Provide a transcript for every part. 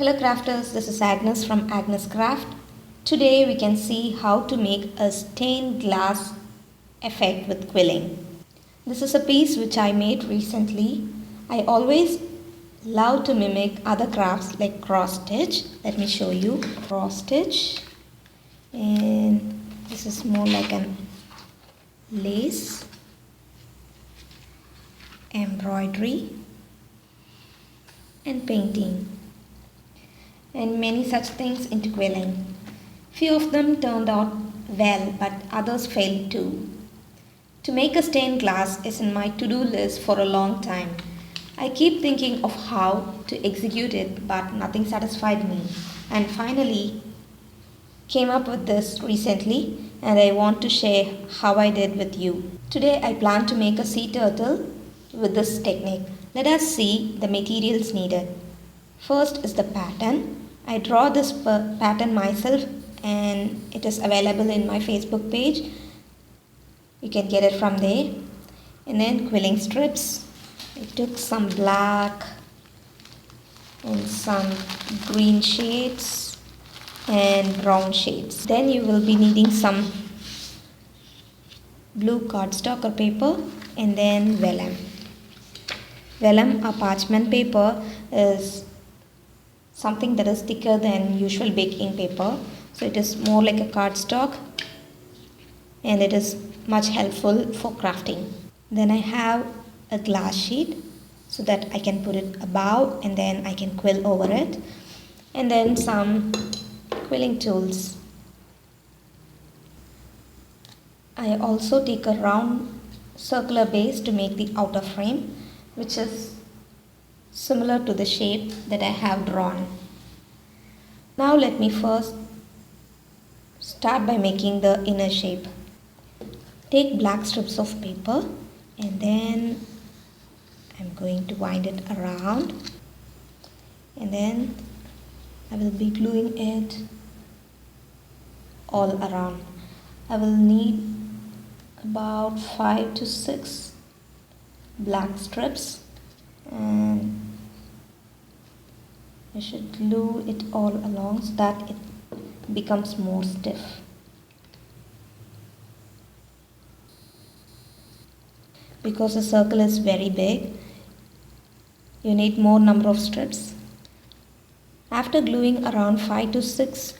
Hello crafters, this is Agnes from Agnes Craft. Today we can see how to make a stained glass effect with quilling. This is a piece which I made recently. I always love to mimic other crafts like cross stitch. Let me show you cross stitch. And this is more like an lace, embroidery and painting, and many such things into quilling. Few of them turned out well, but others failed too. To make a stained glass is in my to-do list for a long time. I keep thinking of how to execute it, but nothing satisfied me, and finally came up with this recently, and I want to share how I did with you. Today I plan to make a sea turtle with this technique. Let us see the materials needed. First is the pattern. I draw this pattern myself and it is available in my Facebook page. You can get it from there. And then quilling strips. I took some black and some green shades and brown shades. Then you will be needing some blue cardstock or paper and then vellum. Vellum or parchment paper is something that is thicker than usual baking paper, so it is more like a cardstock and it is much helpful for crafting. Then I have a glass sheet so that I can put it above and then I can quill over it, and then some quilling tools. I also take a round circular base to make the outer frame, which is similar to the shape that I have drawn. Now let me first start by making the inner shape. Take black strips of paper and then I'm going to wind it around, and then I will be gluing it all around. I will need about 5 to 6 black strips, and I should glue it all along so that it becomes more stiff. Because the circle is very big, you need more number of strips. After gluing around 5 to 6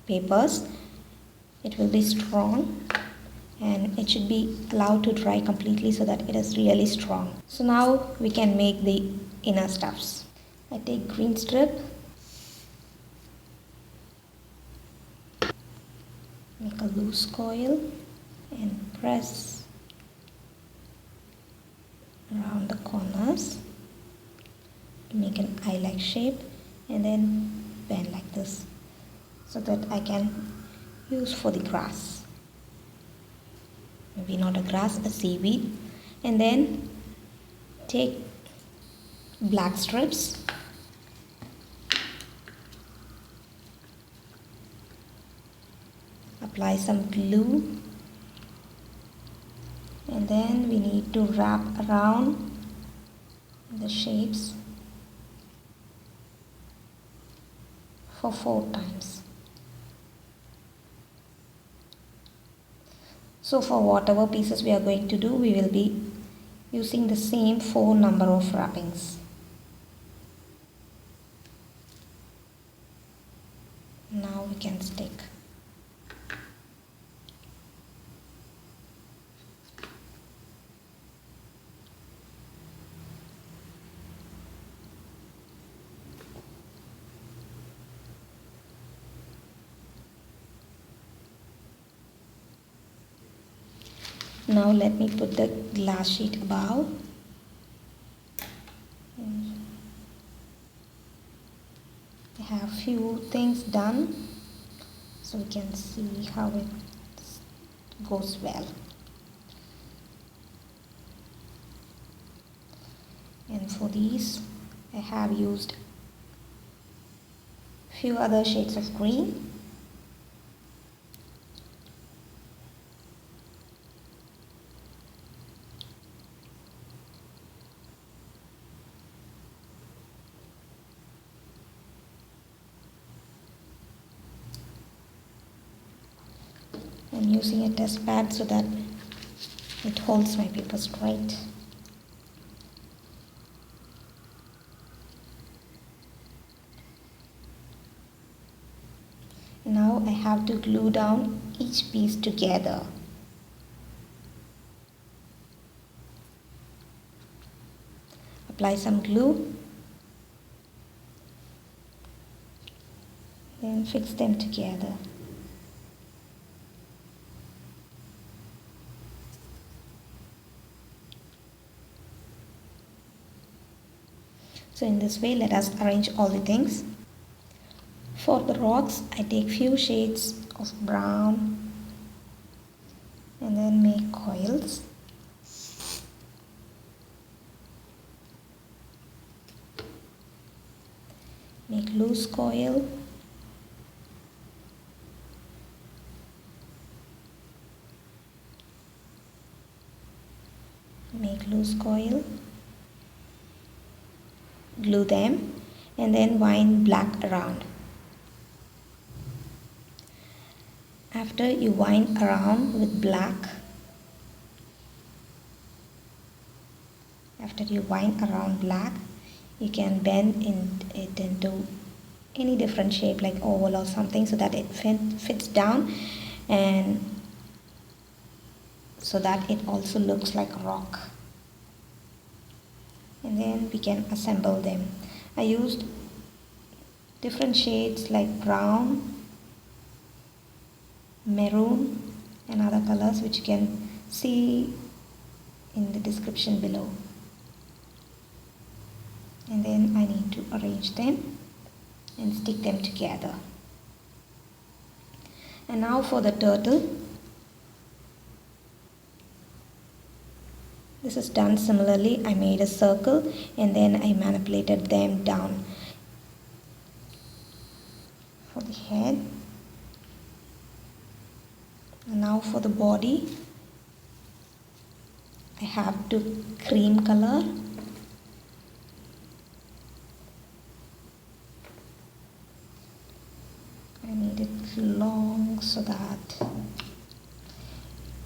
papers, it will be strong and it should be allowed to dry completely so that it is really strong. So now we can make the inner stuffs. I take green strip, make a loose coil and press around the corners to make an eye-like shape, and then bend like this so that I can use for the grass. Maybe not a grass, a seaweed. And then take black strips, apply some glue, and then we need to wrap around the shapes for 4 times. So for whatever pieces we are going to do, we will be using the same 4 number of wrappings. Now we can stick. Now let me put the glass sheet above. I have few things done so we can see how it goes well. And for these I have used few other shades of green. I'm using a test pad so that it holds my paper straight. Now I have to glue down each piece together. Apply some glue, then fix them together. So in this way, let us arrange all the things. For the rocks, I take few shades of brown and then make coils. Make loose coil. Make loose coil. Glue them and then wind black around. After you wind around with black, you can bend it into any different shape like oval or something so that it fits down and so that it also looks like a rock. And then we can assemble them. I used different shades like brown, maroon and other colors which you can see in the description below. And then I need to arrange them and stick them together. And now for the turtle. This is done similarly. I made a circle and then I manipulated them down. For the head. And now for the body, I have to cream color. I need it long so that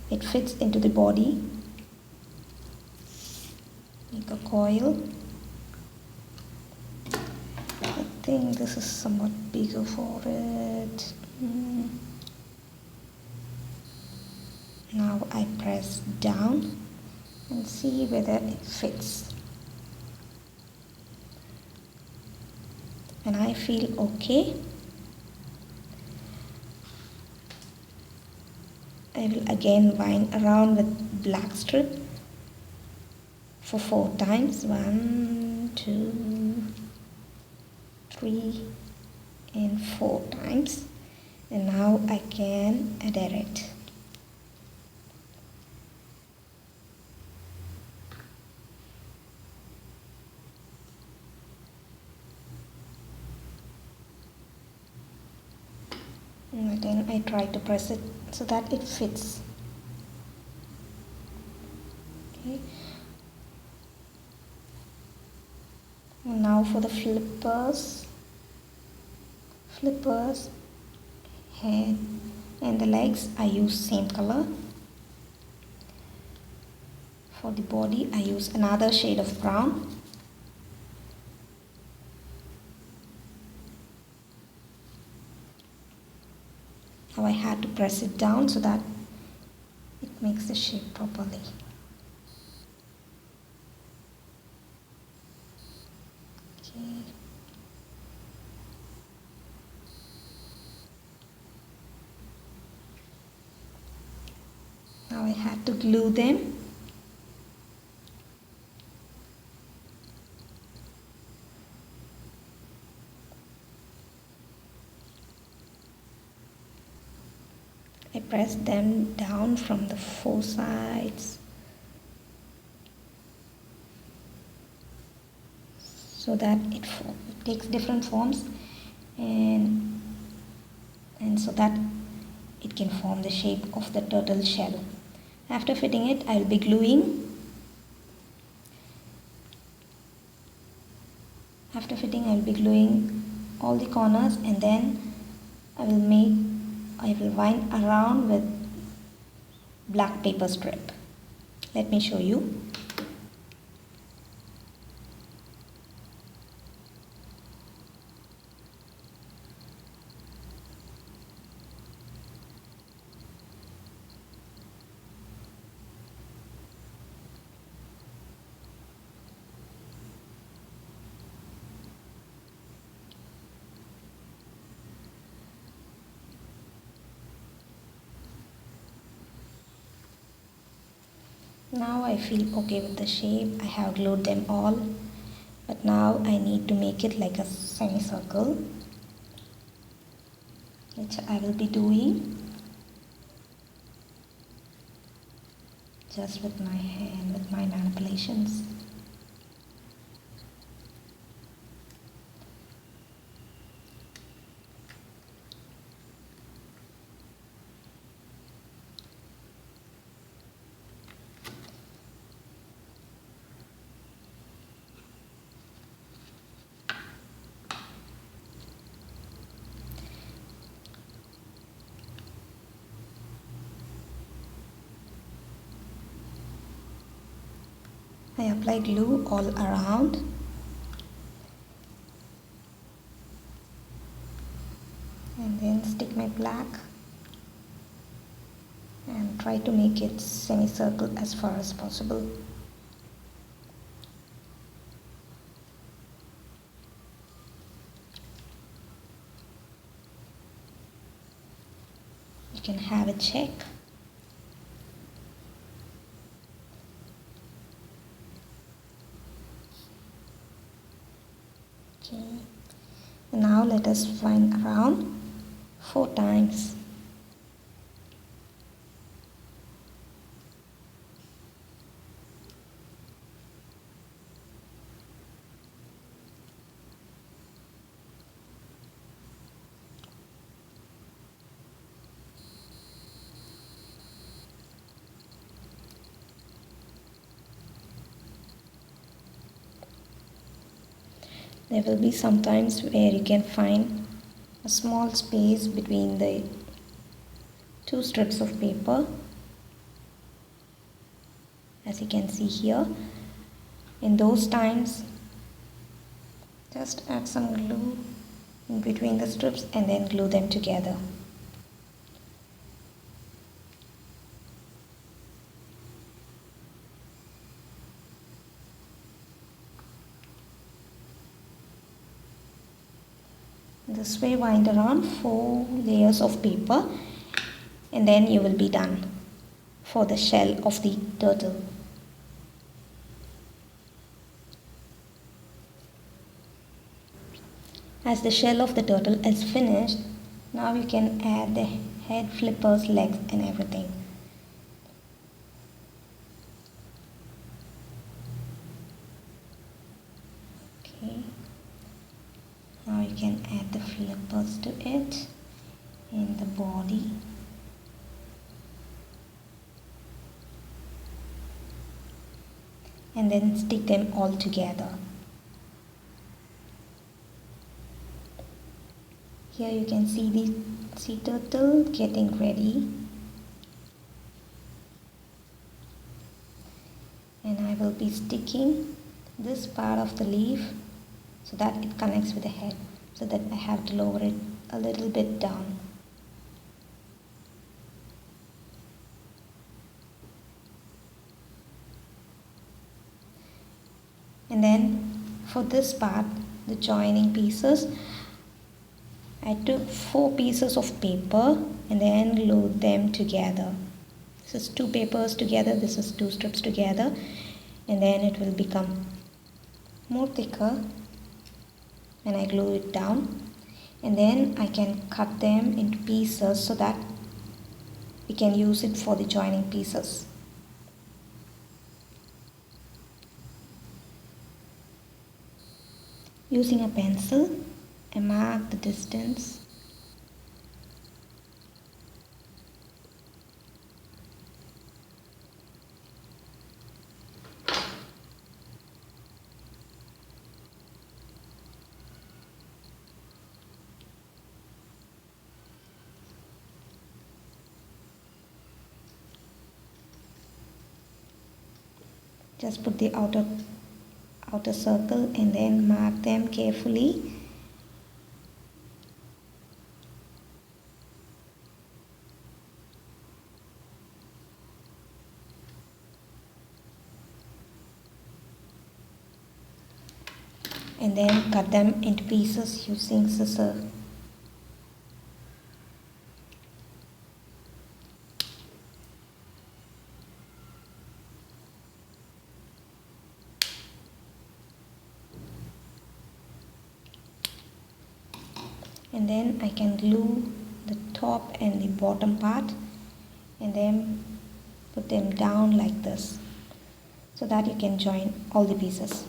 it fits into the body. Make a coil. I think this is somewhat bigger for it. Now I press down and see whether it fits. And I feel okay. I will again wind around with black strip for 4 times. 1, 2, 3 and 4 times. And now I can adhere it. And then I try to press it so that it fits. Okay. And now for the flippers, head and the legs, I use same color. For the body, I use another shade of brown. Now I had to press it down so that it makes the shape properly. Okay. Now I had to glue them. I press them down from the 4 sides so that it takes different forms and so that it can form the shape of the turtle shell. After fitting it, I will be gluing. After fitting, I will be gluing all the corners and then I will wind around with black paper strip. Let me show you. Now I feel okay with the shape. I have glued them all, but now I need to make it like a semicircle, which I will be doing just with my hand, with my manipulations. I apply glue all around and then stick my black and try to make it semicircle as far as possible. You can have a check. Okay. Now let us wind around 4 times. There will be some times where you can find a small space between the 2 strips of paper, as you can see here. In those times, just add some glue in between the strips and then glue them together. This way wind around 4 layers of paper and then you will be done for the shell of the turtle. As the shell of the turtle is finished, now you can add the head, flippers, legs and everything. Okay. Now you can add the flippers to it in the body. And then stick them all together. Here you can see the sea turtle getting ready. And I will be sticking this part of the leaf so that it connects with the head, so that I have to lower it a little bit down. And then for this part, the joining pieces, I took 4 pieces of paper and then glued them together. This is 2 papers together, this is 2 strips together, and then it will become more thicker when I glue it down. And then I can cut them into pieces so that we can use it for the joining pieces. Using a pencil, I mark the distance . Just put the outer circle and then mark them carefully. And then cut them into pieces using scissors. And then I can glue the top and the bottom part and then put them down like this so that you can join all the pieces.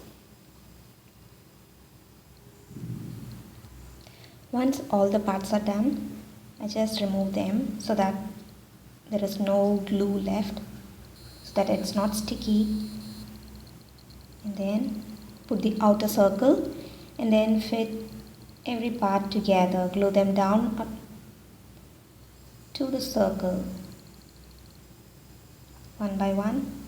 Once all the parts are done, I just remove them so that there is no glue left, so that it's not sticky. And then put the outer circle and then fit every part together. Glue them down to the circle one by one.